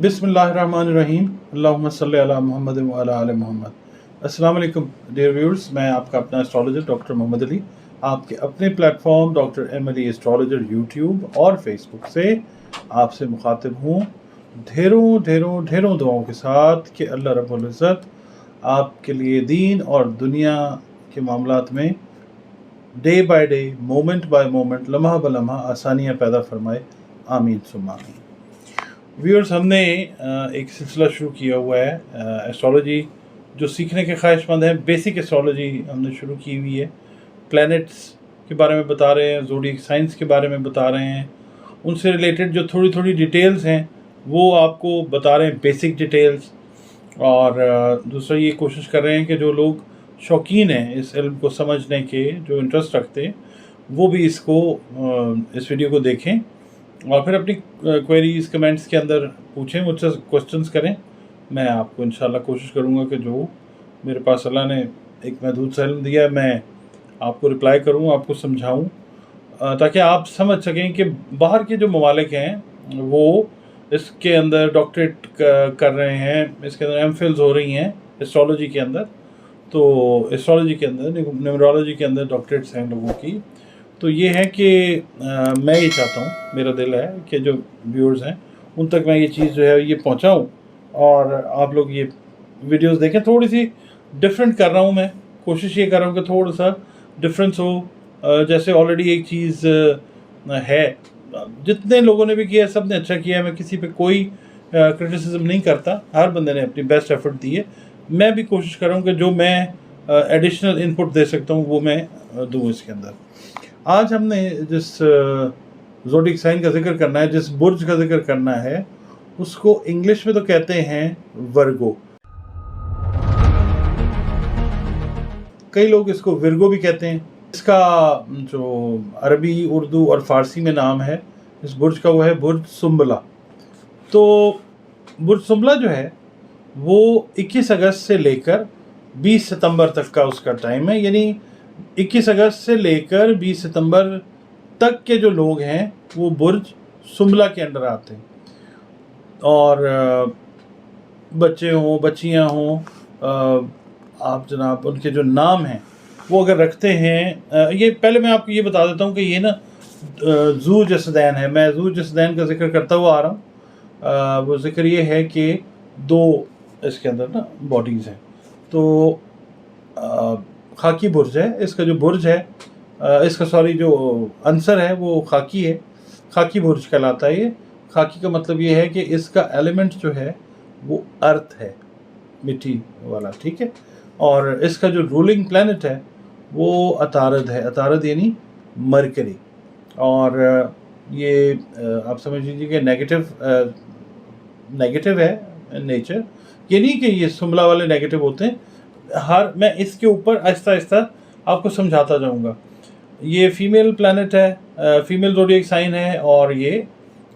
बिस्मिल्लाहिर्रहमानिर्रहीम अल्लाहुम्मा सल्ली अला मुहम्मद व अला आले मोहम्मद। अस्सलाम वालेकुम डियर व्यूअर्स, मैं आपका अपना एस्ट्रोलॉजर डॉक्टर मोहम्मद अली आपके अपने platform doctor M Ali astrologer YouTube और फेसबुक से आपसे मुखातिब हूँ ढेरों ढेरों ढेरों दुआओं के साथ कि अल्लाह रब्बुल इज़्ज़त आपके लिए दीन और दुनिया के मामलात में day by day, moment bye moment, लम्हा ब लम्हा आसानियाँ पैदा फरमाए। आमीन सुम्मा आमीन। व्यूअर्स, हमने एक सिलसिला शुरू किया हुआ है एस्ट्रोलॉजी जो सीखने के ख्वाहिशमंद हैं। बेसिक एस्ट्रोलॉजी हमने शुरू की हुई है। प्लैनेट्स के बारे में बता रहे हैं, ज़ोडिएक साइंस के बारे में बता रहे हैं, उनसे रिलेटेड जो थोड़ी थोड़ी डिटेल्स हैं वो आपको बता रहे हैं, बेसिक डिटेल्स। और दूसरा ये कोशिश कर रहे हैं कि जो लोग शौकीन हैं इस इल्म को समझने के, जो इंटरेस्ट रखते हैं, वो भी इस वीडियो को देखें और फिर अपनी क्वेरीज कमेंट्स के अंदर पूछें, मुझसे क्वेश्चंस करें। मैं आपको इंशाल्लाह कोशिश करूँगा कि जो मेरे पास अल्लाह ने एक महदूद सा इल्म दिया है, मैं आपको रिप्लाई करूँ, आपको समझाऊँ, ताकि आप समझ सकें कि बाहर के जो ममालिक हैं वो इसके अंदर डॉक्टरेट कर रहे हैं, इसके अंदर एमफिल्स हो रही हैं एस्ट्रोलॉजी के अंदर। तो एस्ट्रोलॉजी के अंदर, न्यूमरोलॉजी के अंदर डॉक्टरेट्स हैं लोगों की। तो ये है कि मैं ये चाहता हूँ, मेरा दिल है कि जो व्यूअर्स हैं उन तक मैं ये चीज़ जो है ये पहुँचाऊँ और आप लोग ये वीडियोस देखें। थोड़ी सी डिफरेंट कर रहा हूँ मैं, कोशिश ये कर रहा हूँ कि थोड़ा सा डिफरेंस हो। जैसे ऑलरेडी एक चीज़ है, जितने लोगों ने भी किया सब ने अच्छा किया है, मैं किसी पे कोई क्रिटिसिज्म नहीं करता, हर बंदे ने अपनी बेस्ट एफर्ट दी है। मैं भी कोशिश कर रहा हूँ कि जो मैं एडिशनल इनपुट दे सकता हूँ वो मैं दूँ इसके अंदर। आज हमने जिस ज़ोडिएक साइन का जिक्र करना है, जिस बुर्ज का जिक्र करना है, उसको इंग्लिश में तो कहते हैं वर्गो। कई लोग इसको विर्गो भी कहते हैं। इसका जो अरबी, उर्दू और फ़ारसी में नाम है इस बुर्ज का, वो है बुर्ज सुंबला। तो बुर्ज सुंबला जो है वो 21 अगस्त से लेकर 20 सितंबर तक का उसका टाइम है। यानी 21 अगस्त से लेकर 20 सितंबर तक के जो लोग हैं वो बुर्ज सुंबला के अंडर आते हैं। और बच्चे हों, बच्चियां हों, आप जनाब उनके जो नाम हैं वो अगर रखते हैं, ये पहले मैं आपको ये बता देता हूँ कि ये ना ज़ू जसदैन है। मैं ज़ू जसदैन का जिक्र करता हुआ आ रहा हूँ। वो जिक्र ये है कि दो इसके अंदर ना बॉडीज़ हैं। तो खाकी बुर्ज है इसका, जो बुर्ज है इसका, सॉरी, जो आंसर है वो खाकी है, खाकी बुर्ज कहलाता है ये। खाकी का मतलब ये है कि इसका एलिमेंट जो है वो अर्थ है, मिट्टी वाला, ठीक है। और इसका जो रूलिंग प्लैनेट है वो अतारद है, अतारद यानी मरकरी। और ये आप समझ लीजिए कि नेगेटिव है नेचर, ये नहीं कि ये सुंबला वाले नेगेटिव होते हैं। मैं इसके ऊपर आहिस्ता आहिस्ता आपको समझाता जाऊंगा। ये फीमेल प्लैनेट है, फीमेल ज़ोडिएक साइन है, और ये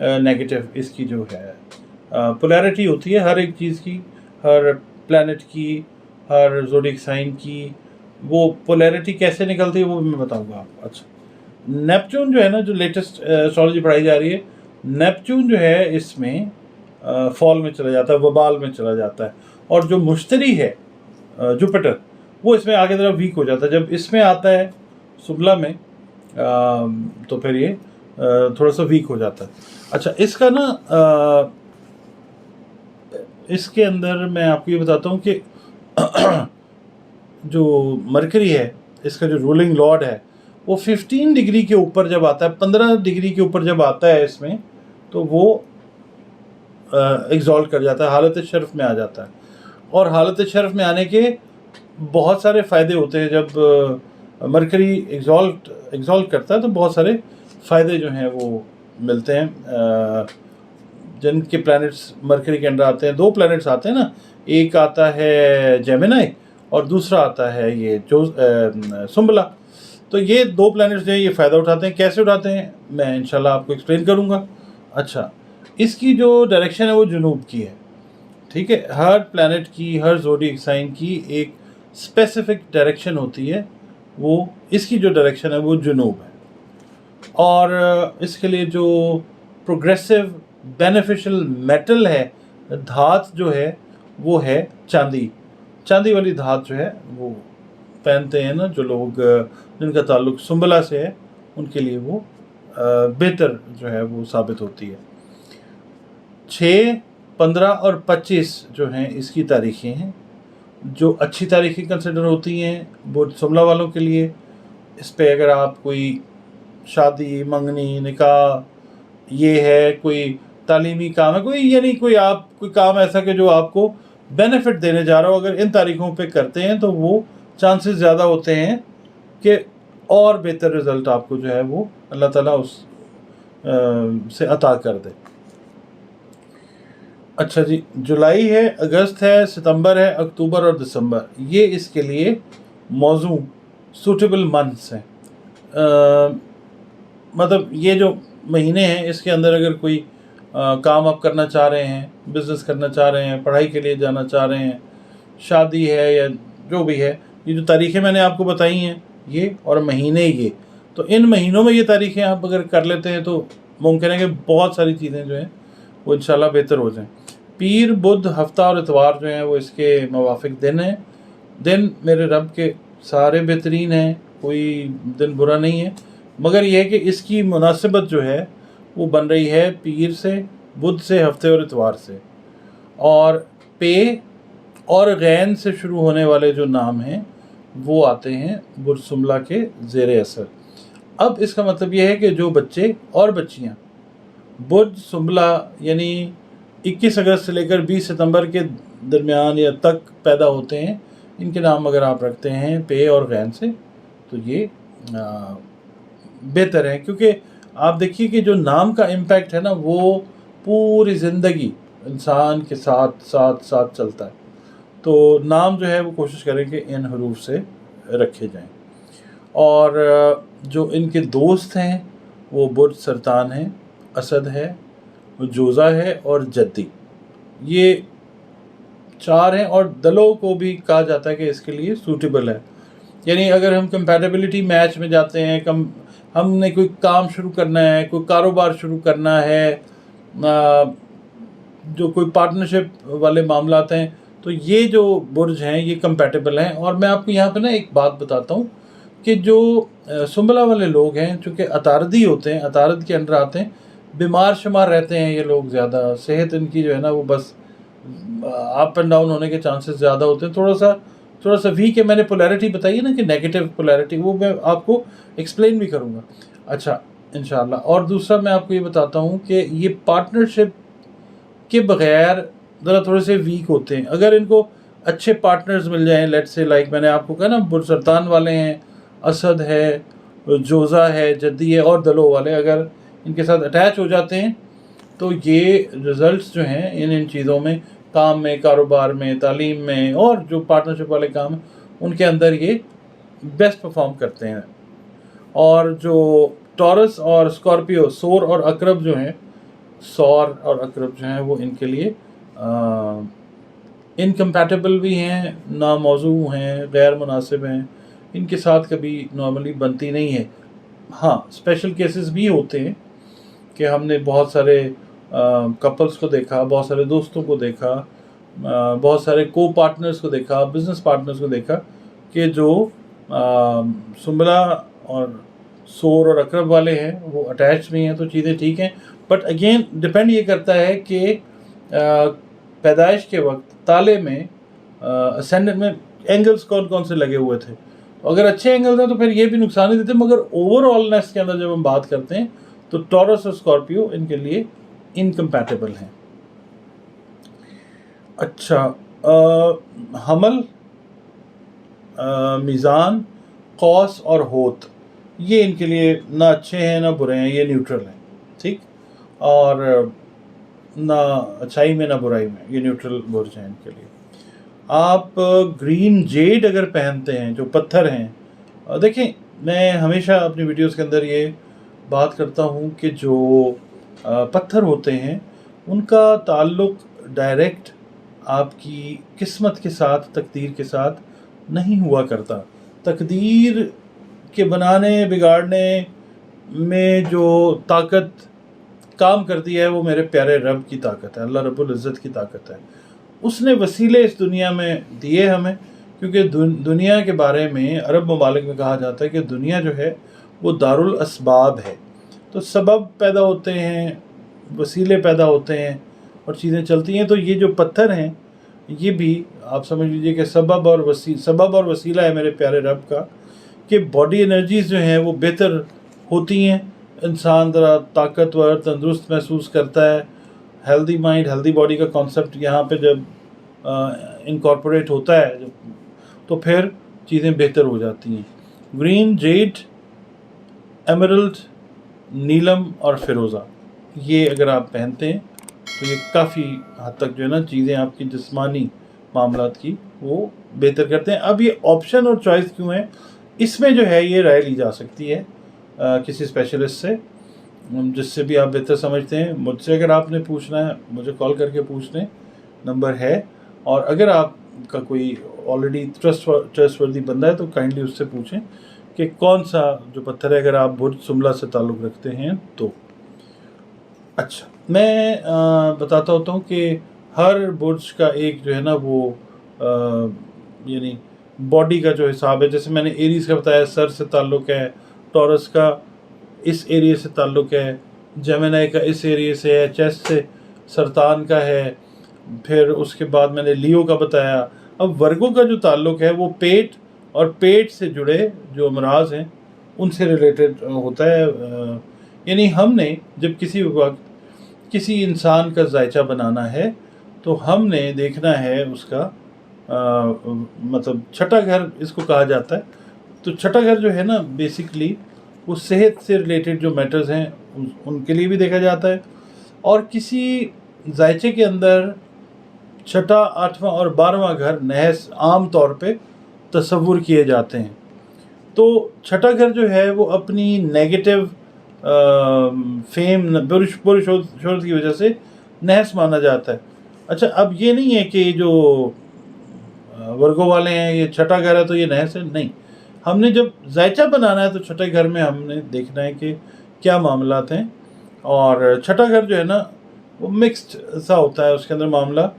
नेगेटिव इसकी जो है पोलैरिटी होती है हर एक चीज़ की, हर प्लैनेट की, हर ज़ोडिएक साइन की। वो पोलैरिटी कैसे निकलती है वो मैं बताऊंगा आपको। अच्छा, नेपच्यून जो है ना, जो लेटेस्ट एस्ट्रोलॉजी पढ़ाई जा रही है, नेपच्यून जो है इसमें फॉल में चला जाता है, वबाल में चला जाता है। और जो मुश्तरी है जुपिटर, वो इसमें आगे तरफ वीक हो जाता है। जब इसमें आता है सुंबला में तो फिर ये थोड़ा सा वीक हो जाता है। अच्छा, इसका ना इसके अंदर मैं आपको ये बताता हूँ कि जो मरकरी है, इसका जो रूलिंग लॉर्ड है, वो 15 डिग्री के ऊपर जब आता है, 15 डिग्री के ऊपर जब आता है इसमें, तो वो एग्जॉल्ट कर जाता है, हालत शर्फ में आ जाता है। और हालत शर्फ में आने के बहुत सारे फ़ायदे होते हैं। जब मरकरी एग्जॉल्ट करता है तो बहुत सारे फ़ायदे जो हैं वो मिलते हैं। जिनके प्लैनेट्स मरकरी के अंदर आते हैं, दो प्लैनेट्स आते हैं ना, एक आता है जेमिनी और दूसरा आता है ये जो सुंबला। तो ये दो प्लैनेट्स जो है ये फ़ायदा उठाते हैं। कैसे उठाते हैं मैं इंशाल्लाह आपको एक्सप्लेन करूँगा। अच्छा, इसकी जो डायरेक्शन है वो जुनूब की है, ठीक है। हर प्लैनेट की, हर ज़ोडिएक साइन की एक स्पेसिफिक डायरेक्शन होती है, वो इसकी जो डायरेक्शन है वो जुनूब है। और इसके लिए जो प्रोग्रेसिव बेनिफिशियल मेटल है धात जो है वो है चांदी। चांदी वाली धात जो है वो पहनते हैं ना जो लोग जिनका ताल्लुक सुंबला से है, उनके लिए वो बेहतर जो है वो साबित होती है। 6, 15 और 25 जो हैं इसकी तारीखें हैं, जो अच्छी तारीखें कंसिडर होती हैं बुध सुंबला वालों के लिए। इस पे अगर आप कोई शादी, मंगनी, निकाह, ये है कोई तालीमी काम है, कोई यानी कोई काम ऐसा कि जो आपको बेनिफिट देने जा रहा हो, अगर इन तारीखों पे करते हैं तो वो चांसेस ज़्यादा होते हैं कि और बेहतर रिज़ल्ट आपको जो है वो अल्लाह ताला उस से अता कर दे। अच्छा जी, जुलाई है, अगस्त है, सितंबर है, अक्टूबर और दिसंबर, ये इसके लिए मौजू सूटेबल मंथ्स हैं। मतलब ये जो महीने हैं इसके अंदर अगर कोई काम आप करना चाह रहे हैं, बिज़नेस करना चाह रहे हैं, पढ़ाई के लिए जाना चाह रहे हैं, शादी है या जो भी है, ये जो तारीखें मैंने आपको बताई हैं ये और महीने ये, तो इन महीनों में ये तारीखें आप अगर कर लेते हैं तो मुमकिन है कि बहुत सारी चीज़ें जो हैं वो इंशाल्लाह बेहतर हो जाएं। पीर, बुध, हफ्ता और इतवार जो हैं वो इसके मुवाफिक दिन हैं। दिन मेरे रब के सारे बेहतरीन हैं, कोई दिन बुरा नहीं है, मगर यह है कि इसकी मुनासिबत जो है वो बन रही है पीर से, बुध से, हफ्ते और इतवार से। और पे और गैन से शुरू होने वाले जो नाम हैं वो आते हैं बुध सुंबला के ज़ेरे असर। अब इसका मतलब यह है कि जो बच्चे और बच्चियां बुध सुंबला यानी 21 अगस्त से लेकर 20 सितंबर के दरमियान या तक पैदा होते हैं, इनके नाम अगर आप रखते हैं पे और गैन से तो ये बेहतर है, क्योंकि आप देखिए कि जो नाम का इम्पैक्ट है ना वो पूरी ज़िंदगी इंसान के साथ साथ साथ चलता है। तो नाम जो है वो कोशिश करें कि इन हरूफ से रखे जाएं। और जो इनके दोस्त हैं वो बुध सरतान है, असद है, जोज़ा है और जद्दी, ये 4 हैं। और दलों को भी कहा जाता है कि इसके लिए सूटेबल है, यानी अगर हम कंपैटिबिलिटी मैच में जाते हैं, हमने कोई काम शुरू करना है, कोई कारोबार शुरू करना है, जो कोई पार्टनरशिप वाले मामलात हैं, तो ये जो बुर्ज हैं ये कंपैटिबल हैं। और मैं आपको यहाँ पे ना एक बात बताता हूँ कि जो सुंबला वाले लोग हैं चूँकि अतारदी होते हैं, अतारद के अंडर आते हैं, बीमार शुमार रहते हैं ये लोग ज़्यादा, सेहत इनकी जो है ना वो बस अप एंड डाउन होने के चांसेस ज़्यादा होते हैं, थोड़ा सा वीक है। मैंने पोलैरिटी बताई है ना कि नेगेटिव पोलैरिटी, वो मैं आपको एक्सप्लेन भी करूँगा अच्छा इंशाल्लाह। और दूसरा मैं आपको ये बताता हूँ कि ये पार्टनरशिप के बगैर ज़रा थोड़े से वीक होते हैं। अगर इनको अच्छे पार्टनर्स मिल जाएं, लेट्स से लाइक मैंने आपको कहा ना बुध सरतान वाले हैं, असद है, जोज़ा है, जद्दी है और दलो वाले, अगर इनके साथ अटैच हो जाते हैं तो ये रिज़ल्ट्स जो हैं इन चीज़ों में, काम में, कारोबार में, तालीम में और जो पार्टनरशिप वाले काम हैं उनके अंदर ये बेस्ट परफॉर्म करते हैं। और जो टॉरस और स्कॉर्पियो, सौर और अकरब जो हैं, सौर और अकरब जो हैं वो इनके लिए इनकम्पैटिबल भी हैं, नामौजू हैं, गैर मुनासिब हैं, इनके साथ कभी नॉर्मली बनती नहीं है। हाँ, स्पेशल केसेस भी होते हैं कि हमने बहुत सारे कपल्स को देखा, बहुत सारे दोस्तों को देखा, बहुत सारे को पार्टनर्स को देखा, बिजनेस पार्टनर्स को देखा कि जो सुंबला और सौर और अकरब वाले हैं वो अटैच भी हैं, तो चीज़ें ठीक हैं। बट अगेन डिपेंड ये करता है कि पैदाइश के वक्त ताले में असेंडेंट में एंगल्स कौन कौन से लगे हुए थे। तो अगर अच्छे एंगल्स हैं तो फिर ये भी नुकसान नहीं देते, मगर ओवरऑलनेस के अंदर जब हम बात करते हैं तो टॉरस और स्कॉर्पियो इनके लिए इनकम्पैटिबल हैं। अच्छा, हमल, मीज़ान, कौस और होत, ये इनके लिए ना अच्छे हैं ना बुरे हैं, ये न्यूट्रल हैं, ठीक। और ना अच्छाई में ना बुराई में, ये न्यूट्रल बुर्ज हैं इनके लिए। आप ग्रीन जेड अगर पहनते हैं, जो पत्थर हैं, देखें मैं हमेशा अपनी वीडियोस के अंदर ये बात करता हूँ कि जो पत्थर होते हैं उनका ताल्लुक डायरेक्ट आपकी किस्मत के साथ, तकदीर के साथ नहीं हुआ करता। तकदीर के बनाने बिगाड़ने में जो ताकत काम करती है वो मेरे प्यारे रब की ताकत है, अल्लाह रब्बुल इज़्ज़त की ताकत है। उसने वसीले इस दुनिया में दिए हमें, क्योंकि दुनिया के बारे में अरब ममालिक में कहा जाता है कि दुनिया जो है वो दारुल असबाब है। तो सबब पैदा होते हैं, वसीले पैदा होते हैं और चीज़ें चलती हैं। तो ये जो पत्थर हैं ये भी आप समझ लीजिए कि सबब और वसीला है मेरे प्यारे रब का, कि बॉडी एनर्जीज़ जो हैं वो बेहतर होती हैं, इंसान ज़रा ताकतवर तंदुरुस्त महसूस करता है। हेल्दी माइंड हेल्दी बॉडी का कॉन्सेप्ट यहाँ पे जब इनकॉर्पोरेट होता है जब, तो फिर चीज़ें बेहतर हो जाती हैं। ग्रीन, जेड, एमरल्ड, नीलम और फिरोज़ा, ये अगर आप पहनते हैं तो ये काफ़ी हद तक जो है ना चीज़ें आपकी जिस्मानी मामलात की वो बेहतर करते हैं। अब ये ऑप्शन और चॉइस क्यों है, इसमें जो है ये राय ली जा सकती है किसी स्पेशलिस्ट से, जिससे भी आप बेहतर समझते हैं। मुझसे अगर आपने पूछना है मुझे कॉल करके पूछ लें, नंबर है। और अगर आपका कोई ऑलरेडी ट्रस्टवर्दी बंदा है तो काइंडली उससे पूछें कि कौन सा जो पत्थर है, अगर आप बुर्ज सुमला से ताल्लुक़ रखते हैं तो। अच्छा, मैं बताता होता हूँ कि हर बुर्ज का एक जो है ना वो यानी बॉडी का जो हिसाब है, जैसे मैंने एरीज़ का बताया सर से ताल्लुक़ है, टॉरस का इस एरिया से ताल्लुक़ है, जेमिनी का इस एरिया से है, चेस्ट से सरतान का है, फिर उसके बाद मैंने लियो का बताया। अब वर्गों का जो ताल्लुक़ है वो पेट और पेट से जुड़े जो अमराज हैं उनसे रिलेटेड होता है। यानी हमने जब किसी वक्त किसी इंसान का जायचा बनाना है तो हमने देखना है उसका मतलब छठा घर इसको कहा जाता है। तो छठा घर जो है ना बेसिकली वो सेहत से रिलेटेड जो मैटर्स हैं उनके लिए भी देखा जाता है। और किसी जायचे के अंदर छठा, आठवां और 12वां घर नहस आम तौर पे तस्वुर किए जाते हैं। तो छठा घर जो है वो अपनी नेगेटिव फेम बुरी शोहरत की वजह से नहस माना जाता है। अच्छा, अब ये नहीं है कि जो वर्गों वाले हैं ये छठा घर है तो ये नहस है, नहीं। हमने जब जायचा बनाना है तो छठे घर में हमने देखना है कि क्या मामलात हैं। और छठा घर जो है ना वो मिक्स्ड सा होता है उसके अंदर मामला,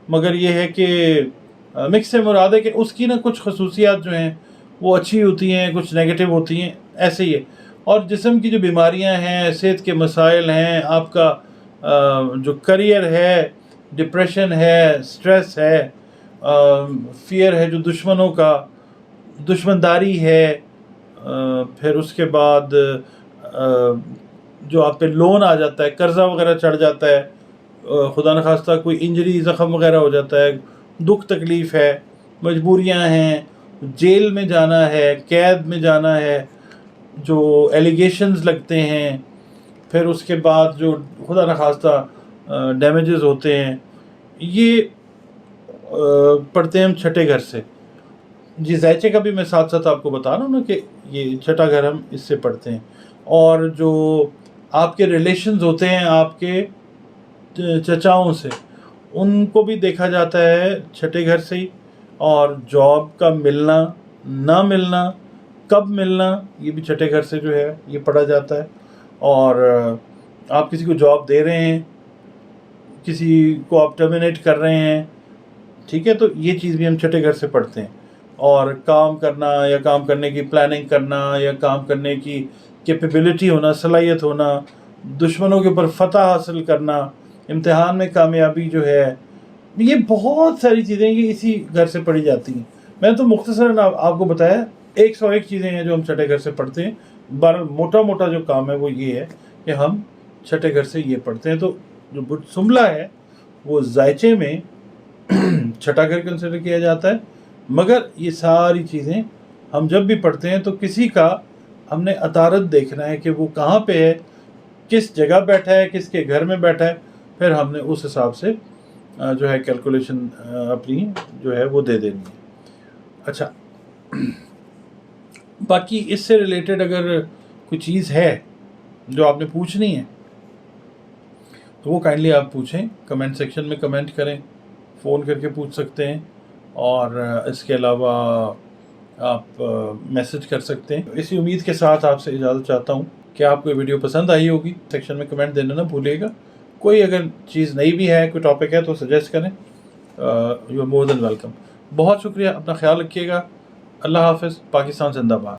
मगर ये है कि मिक्स से मुराद है कि उसकी ना कुछ खसूसियात जो हैं वो अच्छी होती हैं, कुछ नेगेटिव होती हैं, ऐसे ही है। और जिस्म की जो बीमारियां हैं, सेहत के मसाइल हैं, आपका जो करियर है, डिप्रेशन है, स्ट्रेस है, फियर है, जो दुश्मनों का दुश्मनदारी है, फिर उसके बाद जो आप पे लोन आ जाता है, कर्जा वगैरह चढ़ जाता है, खुदा न खास्ता कोई इंजरी ज़ख़म वगैरह हो जाता है, दुख तकलीफ़ है, मजबूरियां हैं, जेल में जाना है, कैद में जाना है, जो एलिगेशंस लगते हैं, फिर उसके बाद जो खुदा न खास्ता डैमेजेस होते हैं, ये पढ़ते हैं हम छठे घर से। जी, जायचे का भी मैं साथ साथ आपको बता रहा हूँ ना कि ये छठा घर हम इससे पढ़ते हैं। और जो आपके रिलेशंस होते हैं आपके चचाओं से, उनको भी देखा जाता है छठे घर से ही। और जॉब का मिलना ना मिलना, कब मिलना, ये भी छठे घर से जो है ये पढ़ा जाता है। और आप किसी को जॉब दे रहे हैं, किसी को आप टर्मिनेट कर रहे हैं, ठीक है, तो ये चीज़ भी हम छठे घर से पढ़ते हैं। और काम करना या काम करने की प्लानिंग करना या काम करने की कैपेबिलिटी होना, सलाहियत होना, दुश्मनों के ऊपर फतह हासिल करना, इम्तिहान में कामयाबी जो है, ये बहुत सारी चीज़ें ये इसी घर से पढ़ी जाती हैं। मैंने तो मुख्तसरन आपको बताया 101 चीज़ें हैं जो हम छठे घर से पढ़ते हैं। मोटा मोटा जो काम है वो ये है कि हम छठे घर से ये पढ़ते हैं। तो जो बुर्ज सुमला है वो जायचे में छठा घर कंसिडर किया जाता है, मगर ये सारी चीज़ें हम जब भी पढ़ते हैं तो किसी का हमने अतारत देखना है कि वो कहाँ पे है, किस जगह बैठा है, किसके घर में बैठा है, फिर हमने उस हिसाब से जो है कैलकुलेशन अपनी जो है वो दे देनी है। अच्छा, बाकी इससे रिलेटेड अगर कोई चीज़ है जो आपने पूछनी है तो वो काइंडली आप पूछें, कमेंट सेक्शन में कमेंट करें, फ़ोन करके पूछ सकते हैं, और इसके अलावा आप मैसेज कर सकते हैं। इसी उम्मीद के साथ आपसे इजाज़त चाहता हूँ। کہ آپ کو یہ ویڈیو پسند آئی ہوگی. سیکشن میں کمنٹ دینا نہ بھولیے گا. کوئی اگر چیز نئی بھی ہے، کوئی ٹاپک ہے تو سجیسٹ کریں. You are more than welcome. بہت شکریہ. اپنا خیال رکھیے گا. اللہ حافظ. پاکستان زندہ باد.